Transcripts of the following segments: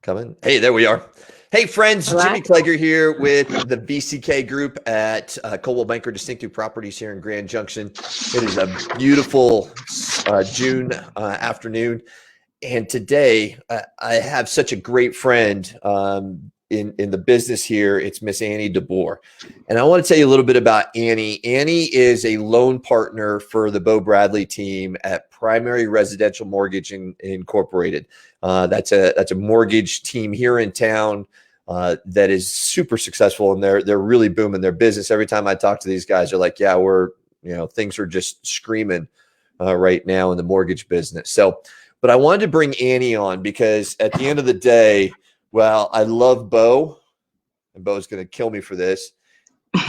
Coming. Hey, there we are. Hey, friends, All Jimmy right. Kleger here with the BCK Group at Coldwell Banker Distinctive Properties here in Grand Junction. It is a beautiful June afternoon, and today I have such a great friend in the business here. It's Miss Annie DeBoer, and I want to tell you a little bit about Annie. Annie is a loan partner for the Bo Bradley team at Primary Residential Mortgage Incorporated. That's a mortgage team here in town that is super successful, and they're really booming their business. Every time I talk to these guys, they're like, "Yeah, things are just screaming right now in the mortgage business." So, but I wanted to bring Annie on because at the end of the day, well, I love Bo, and Bo's going to kill me for this.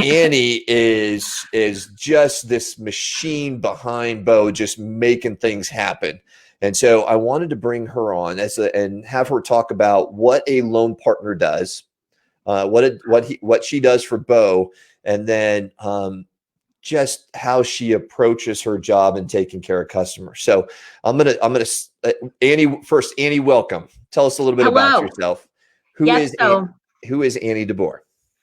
Annie is just this machine behind Bo, just making things happen. And so I wanted to bring her on and have her talk about what a loan partner does, what she does for Bo, and then just how she approaches her job and taking care of customers. So Annie first. Annie, welcome. Tell us a little bit about Hello. yourself. Who Yes. is So, who is Annie DeBoer?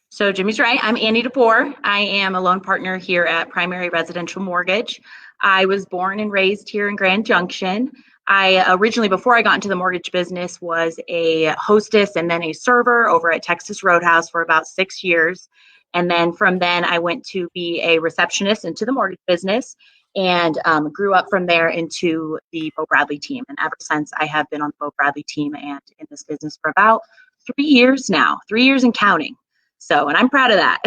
so Jimmy's right. I'm Annie DeBoer. I am a loan partner here at Primary Residential Mortgage. I was born and raised here in Grand Junction. I originally, before I got into the mortgage business, was a hostess and then a server over at Texas Roadhouse for about 6 years. And then from then, I went to be a receptionist into the mortgage business and grew up from there into the Bo Bradley team. And ever since, I have been on the Bo Bradley team and in this business for about 3 years now, 3 years and counting. So, and I'm proud of that.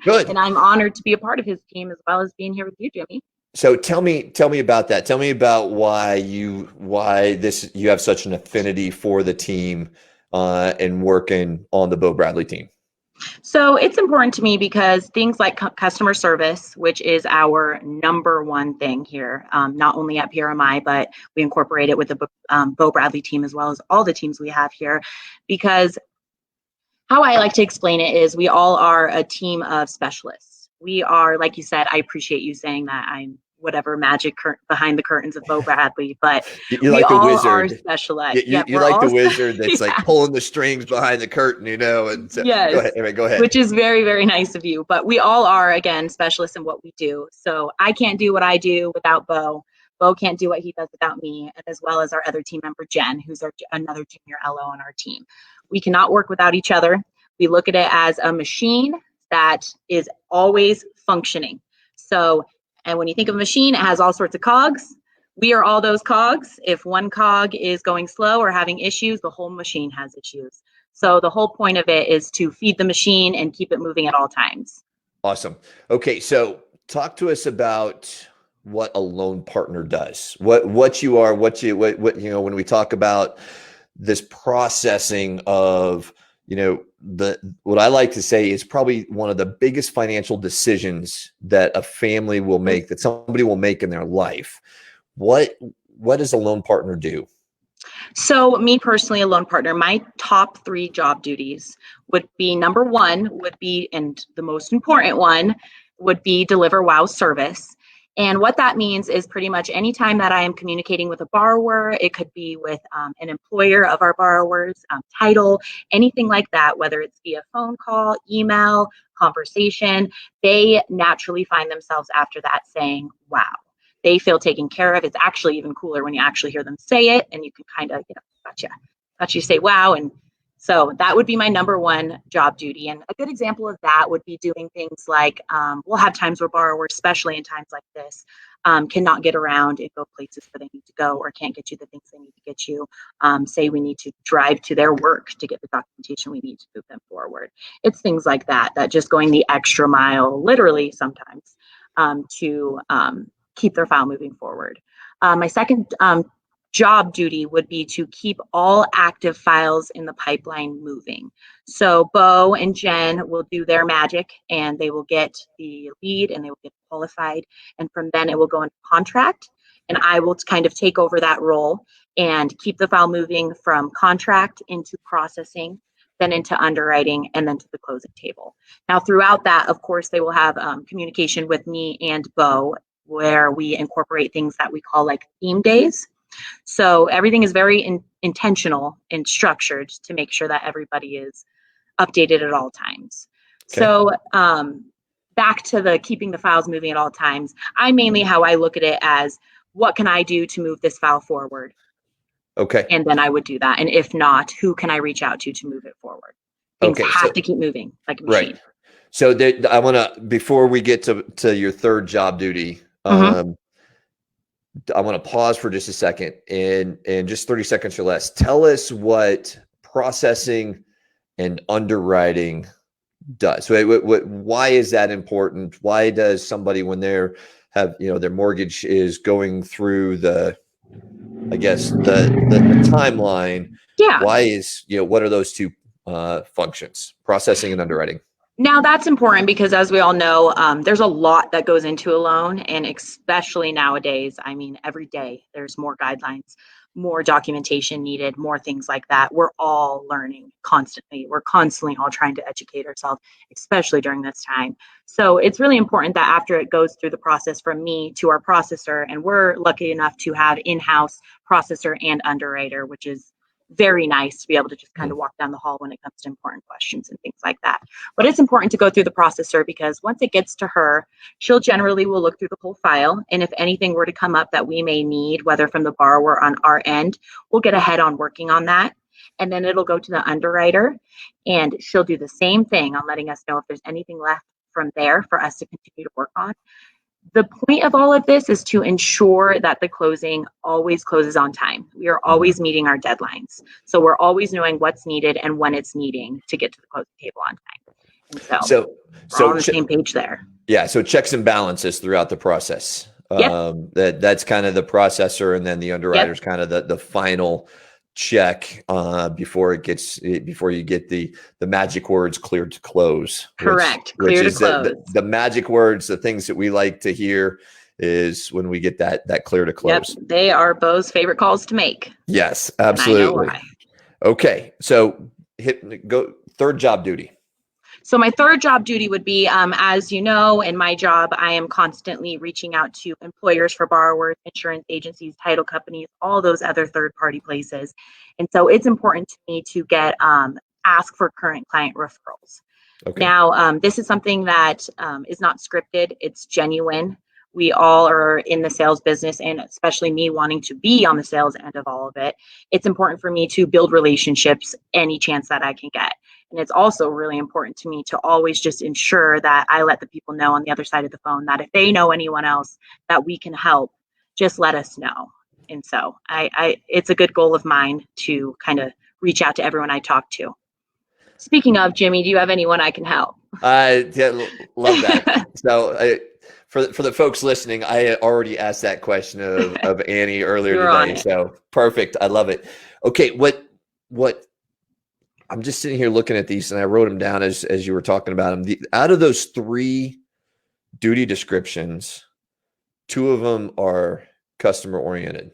Good. And I'm honored to be a part of his team as well as being here with you, Jimmy. So tell me about that. Tell me about why you have such an affinity for the team and working on the Bo Bradley team. So it's important to me because things like customer service, which is our number one thing here, not only at PRMI, but we incorporate it with the Bo Bradley team as well as all the teams we have here. Because how I like to explain it is we all are a team of specialists. We are, like you said, I appreciate you saying that. I'm whatever magic behind the curtains of Bo Bradley, but You're we like the all are wizard. specialized. Yep, You're we're like all the wizard that's like yeah. pulling the strings behind the curtain, And so, go Yes, ahead. Anyway, go ahead. which is very, very nice of you. But we all are, again, specialists in what we do. So I can't do what I do without Bo. Bo can't do what he does without me, and as well as our other team member, Jen, who's another junior LO on our team. We cannot work without each other. We look at it as a machine that is always functioning. So, and when you think of a machine, it has all sorts of cogs. We are all those cogs. If one cog is going slow or having issues, the whole machine has issues. So the whole point of it is to feed the machine and keep it moving at all times. Awesome. Okay, so talk to us about what a loan partner does. What you are, what when we talk about this processing of, what I like to say is probably one of the biggest financial decisions that a family will make, that somebody will make in their life. What does a loan partner do? So me personally, a loan partner, my top 3 job duties would be number 1 would be, and the most important one would be deliver wow service. And what that means is pretty much anytime that I am communicating with a borrower, it could be with an employer of our borrowers, title, anything like that, whether it's via phone call, email, conversation, they naturally find themselves after that saying, wow. They feel taken care of. It's actually even cooler when you actually hear them say it and you can kind of, gotcha say wow. And so that would be my number 1 job duty. And a good example of that would be doing things like we'll have times where borrowers, especially in times like this, cannot get around and go places where they need to go or can't get you the things they need to get you. Say we need to drive to their work to get the documentation we need to move them forward. It's things like that just going the extra mile, literally sometimes, to keep their file moving forward. My second job duty would be to keep all active files in the pipeline moving. So Bo and Jen will do their magic and they will get the lead and they will get qualified. And from then it will go into contract and I will kind of take over that role and keep the file moving from contract into processing, then into underwriting, and then to the closing table. Now, throughout that, of course, they will have communication with me and Bo, where we incorporate things that we call like theme days. So everything is very intentional and structured to make sure that everybody is updated at all times. Okay. So back to the keeping the files moving at all times, how I look at it as, what can I do to move this file forward? Okay. And then I would do that. And if not, who can I reach out to move it forward? Things Okay. have to keep moving like a machine. Right. So I want to, before we get to your third job duty, Mhm. I want to pause for just a second and just 30 seconds or less. Tell us what processing and underwriting does. So why is that important? Why does somebody, when they're their mortgage is going through the timeline, Yeah. why is, what are those two functions, processing and underwriting? Now that's important because, as we all know, there's a lot that goes into a loan, and especially nowadays, every day there's more guidelines, more documentation needed, more things like that. We're all learning constantly. We're constantly all trying to educate ourselves, especially during this time. So it's really important that after it goes through the process from me to our processor, and we're lucky enough to have in-house processor and underwriter, which is very nice to be able to just kind of walk down the hall when it comes to important questions and things like that. But it's important to go through the processor, because once it gets to her, she'll generally will look through the whole file. And if anything were to come up that we may need, whether from the borrower or on our end, we'll get ahead on working on that. And then it'll go to the underwriter, and she'll do the same thing on letting us know if there's anything left from there for us to continue to work on. The point of all of this is to ensure that the closing always closes on time. We are always meeting our deadlines. So we're always knowing what's needed and when it's needing to get to the closing table on time. And so we're all on the same page there. Yeah. So checks and balances throughout the process. Yep. That's kind of the processor, and then the underwriter's kind of the final check before you get the magic words cleared to close. Correct. Which Clear is to close. the magic words, the things that we like to hear is when we get that clear to close. Yep. They are Bo's favorite calls to make. Yes, absolutely. And I know why. Okay. So go third job duty. So my third job duty would be, as you know, in my job, I am constantly reaching out to employers for borrowers, insurance agencies, title companies, all those other third-party places. And so it's important to me to get ask for current client referrals. Okay. Now, this is something that is not scripted. It's genuine. We all are in the sales business, and especially me wanting to be on the sales end of all of it. It's important for me to build relationships any chance that I can get. And it's also really important to me to always just ensure that I let the people know on the other side of the phone that if they know anyone else that we can help, just let us know. And so it's a good goal of mine to kind of reach out to everyone I talk to. Speaking of, Jimmy, do you have anyone I can help? I love that. So for the folks listening, I already asked that question of Annie earlier today. So perfect. I love it. Okay. What I'm just sitting here looking at these, and I wrote them down as you were talking about them. Out of those 3 duty descriptions, 2 of them are customer oriented.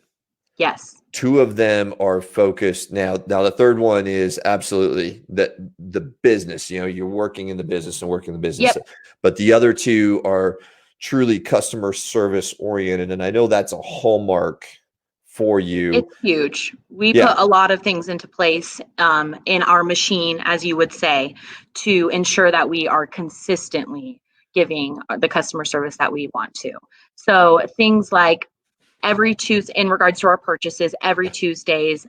Yes. 2 of them are focused. Now the third one is absolutely the business. You're working in the business and working in the business. Yep. But the other 2 are truly customer service oriented, and I know that's a hallmark for you. It's huge. We put a lot of things into place in our machine, as you would say, to ensure that we are consistently giving the customer service that we want to. So things like every Tuesday, in regards to our purchases, every Tuesdays,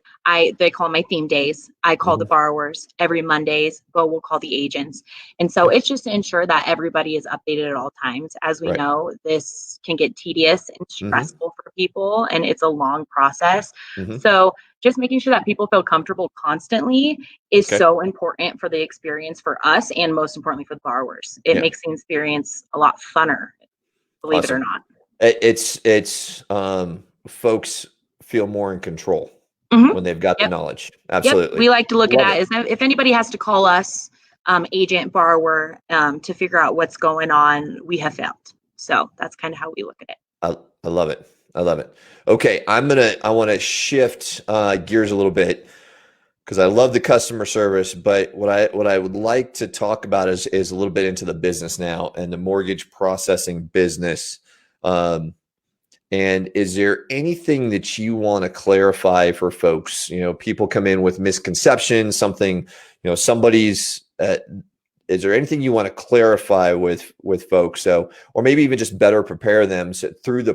they call my theme days. I call the borrowers. Every Mondays, we'll call the agents. And so it's just to ensure that everybody is updated at all times. As we know, this can get tedious and stressful for people, and it's a long process. So just making sure that people feel comfortable constantly is so important for the experience for us, and most importantly for the borrowers. It makes the experience a lot funner, believe it or not. It's folks feel more in control when they've got the knowledge. Absolutely. Yep. We like to look at that as if anybody has to call us, agent, borrower, to figure out what's going on, we have failed. So that's kind of how we look at it. I love it. I love it. Okay. I want to shift gears a little bit, because I love the customer service, but what I would like to talk about is a little bit into the business now, and the mortgage processing business. And is there anything that you want to clarify for folks? People come in with misconceptions, something, somebody's, is there anything you want to clarify with folks? So, or maybe even just better prepare them through the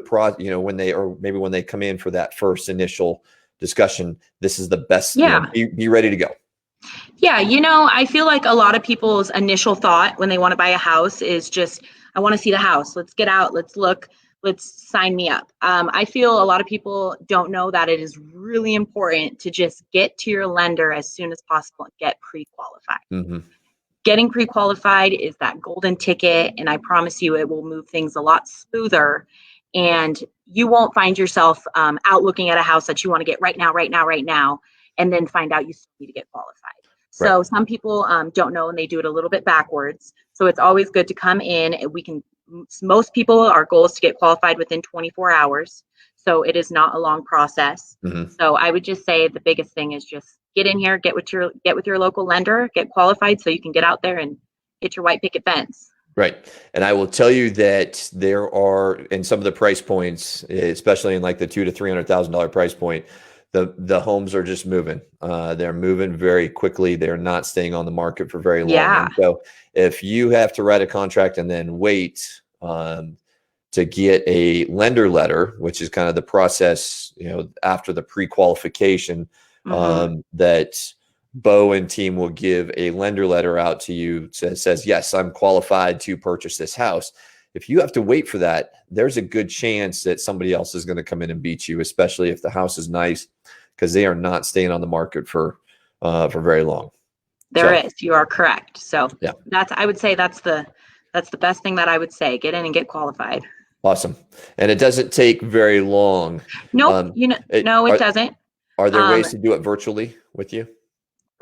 when they come in for that first initial discussion, this is the best, be ready to go. Yeah. I feel like a lot of people's initial thought when they want to buy a house is just, I want to see the house. Let's get out. Let's look. Let's sign me up. I feel a lot of people don't know that it is really important to just get to your lender as soon as possible and get pre-qualified. Mm-hmm. Getting pre-qualified is that golden ticket, and I promise you it will move things a lot smoother, and you won't find yourself out looking at a house that you want to get right now, and then find out you still need to get qualified. So Right. Some people don't know, and they do it a little bit backwards. So it's always good to come in, and most people, our goal is to get qualified within 24 hours. So it is not a long process. Mm-hmm. So I would just say the biggest thing is just get in here, get with your local lender, get qualified so you can get out there and get your white picket fence. Right. And I will tell you that there are, in some of the price points, especially in like the $200,000 to $300,000 price point, the homes are just moving. They're moving very quickly. They're not staying on the market for very long. Yeah. And so if you have to write a contract and then wait to get a lender letter, which is kind of the process, after the pre-qualification, that Bo and team will give a lender letter out to you that says, yes, I'm qualified to purchase this house. If you have to wait for that, there's a good chance that somebody else is going to come in and beat you, especially if the house is nice, because they are not staying on the market for very long. You are correct. So yeah, I would say that's the best thing that I would say. Get in and get qualified. Awesome. And it doesn't take very long. Nope. It doesn't. Are there ways to do it virtually with you?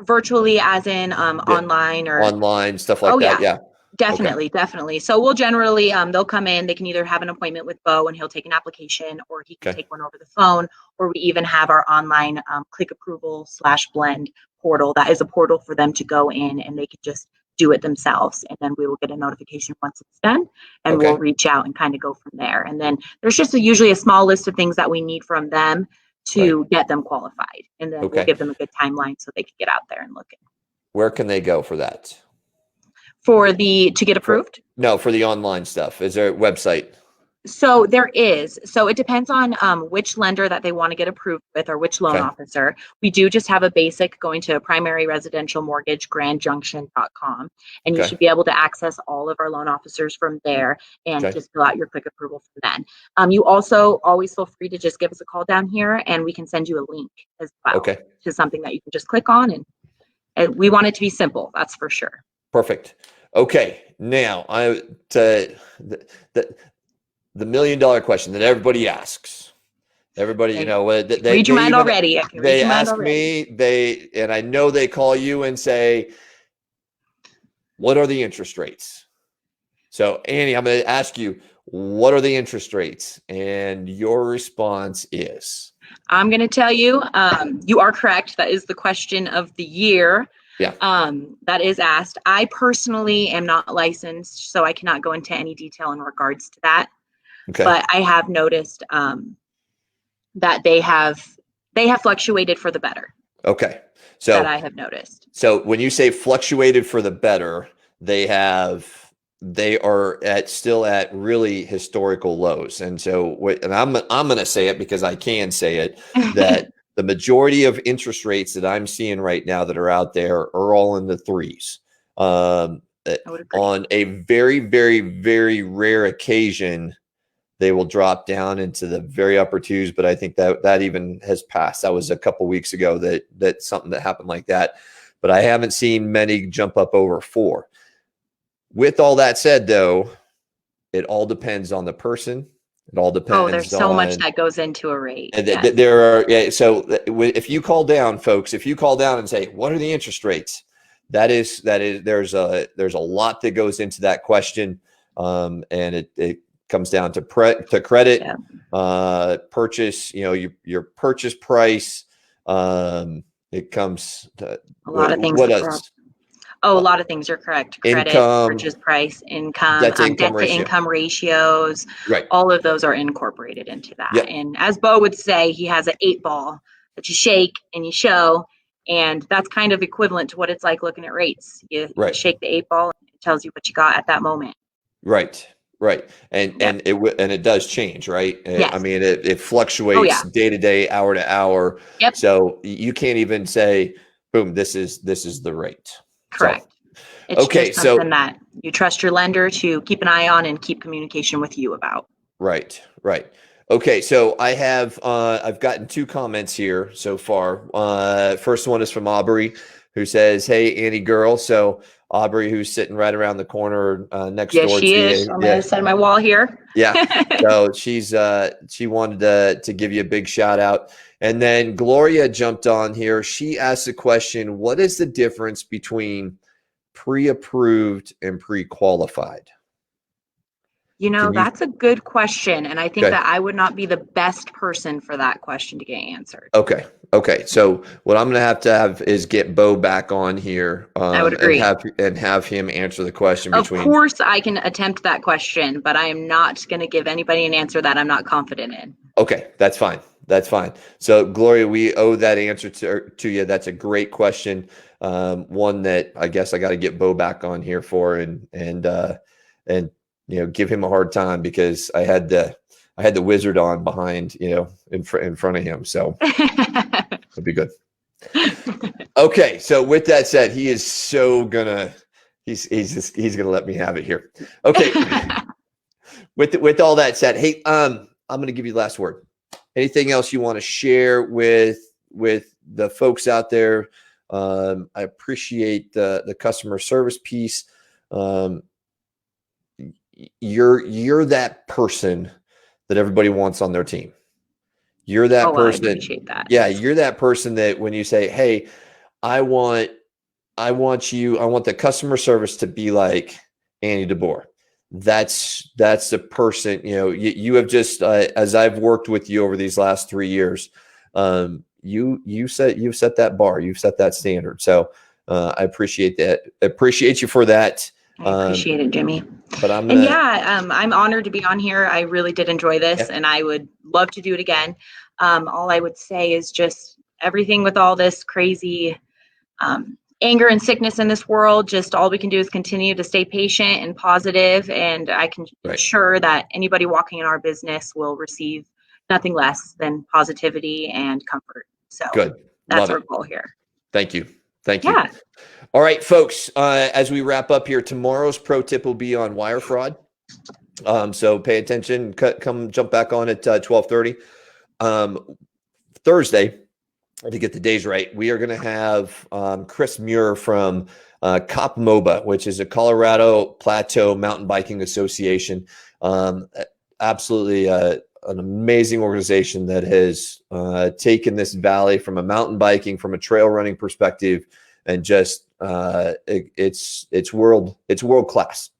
Virtually as in online or online stuff like that? Yeah. Definitely. So we'll generally, they'll come in, they can either have an appointment with Bo and he'll take an application, or he can take one over the phone, or we even have our online click approval /blend portal. That is a portal for them to go in and they can just do it themselves. And then we will get a notification once it's done, and we'll reach out and kind of go from there. And then there's just usually a small list of things that we need from them to get them qualified. And then we'll give them a good timeline so they can get out there and look. Where can they go for that? To get approved? No, for the online stuff. Is there a website? So there is. So it depends on which lender that they want to get approved with, or which loan officer. We do just have a basic going to primary residential mortgage, grandjunction.com. And you should be able to access all of our loan officers from there and just fill out your quick approval from then. You also always feel free to just give us a call down here, and we can send you a link as well to something that you can just click on. And we want it to be simple. That's for sure. Perfect. Okay. Now the $1 million question that everybody asks. Everybody, they read your mind already. They ask me, and I know they call you and say, what are the interest rates? So Annie, I'm going to ask you, what are the interest rates? And your response is? I'm going to tell you, you are correct. That is the question of the year. Yeah. That is asked. I personally am not licensed, so I cannot go into any detail in regards to that. Okay. But I have noticed that they have fluctuated for the better. Okay. So that I have noticed. So when you say fluctuated for the better, they are still at really historical lows. And so and I'm going to say it because I can say it, that the majority of interest rates that I'm seeing right now that are out there are all in the threes. On a very, very, very rare occasion, they will drop down into the very upper twos, but I think that even has passed. That was a couple weeks ago that something that happened like that, but I haven't seen many jump up over 4. With all that said, though, it all depends on the person. It all depends. Oh, there's so much that goes into a rate. And there are, so if you call down, folks, if you call down and say, what are the interest rates? There's a lot that goes into that question. And it comes down to credit, purchase, your purchase price. It comes to a lot of things. What else? Oh, a lot of things are correct. Credit, Income, purchase price, income, debt to income debt to ratio. income ratios. Right. All of those are incorporated into that. Yep. And as Bo would say, he has an 8-ball that you shake and you show, and that's kind of equivalent to what it's like looking at rates. You Right. shake the 8-ball, and it tells you what you got at that moment. Right. Right. And Yep. and it does change, right? Yes. I mean, it fluctuates day to day, hour to hour. Yep. So you can't even say, boom, this is the rate. Correct. So, It's okay, just something that you trust your lender to keep an eye on and keep communication with you about. Right. Right. Okay, so I've gotten 2 comments here so far. First one is from Aubrey, who says, "Hey, Annie girl." So Aubrey, who's sitting right around the corner next Yes, door she to is. you. On the other side of my wall here. Yeah. So she wanted to give you a big shout out. And then Gloria jumped on here. She asked the question, what is the difference between pre-approved and pre-qualified? That's a good question. And I think Okay. that I would not be the best person for that question to get answered. Okay. Okay. So what I'm going to have is get Bo back on here I would agree. and have him answer the question Of between. course, I can attempt that question, but I am not going to give anybody an answer that I'm not confident in. Okay, that's fine. That's fine. So Gloria, we owe that answer to you. That's a great question. One that I guess I got to get Bo back on here for and give him a hard time because I had the wizard on behind, in front of him. So it'll be good. Okay. So with that said, he is so he's gonna let me have it here. Okay. With all that said, hey, I'm going to give you the last word. Anything else you want to share with the folks out there? I appreciate the customer service piece. You're that person that everybody wants on their team. You're that person. I appreciate that. Yeah, you're that person that when you say, "Hey, I want the customer service to be like Annie DeBoer." That's the person, you have just, as I've worked with you over these last 3 years, you've set that bar, you've set that standard. So I appreciate that. Appreciate you for that. I appreciate it, Jimmy. But I'm honored to be on here. I really did enjoy this, and I would love to do it again. All I would say is just everything with all this crazy anger and sickness in this world, just all we can do is continue to stay patient and positive, and I can ensure that anybody walking in our business will receive nothing less than positivity and comfort. So good. That's our goal here. Thank you. Yeah. All right, folks, as we wrap up here, tomorrow's pro tip will be on wire fraud. So pay attention, come jump back on at 12:30. Thursday, to get the days right, we are going to have Chris Muir from COP MOBA, which is a Colorado Plateau Mountain Biking Association. Absolutely an amazing organization that has taken this valley from a mountain biking, from a trail running perspective, and just it's world class.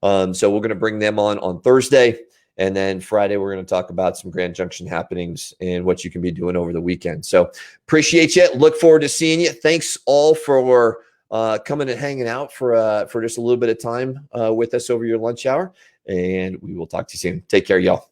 So we're going to bring them on Thursday. And then Friday, we're going to talk about some Grand Junction happenings and what you can be doing over the weekend. So appreciate you. Look forward to seeing you. Thanks all for coming and hanging out for just a little bit of time with us over your lunch hour. And we will talk to you soon. Take care, y'all.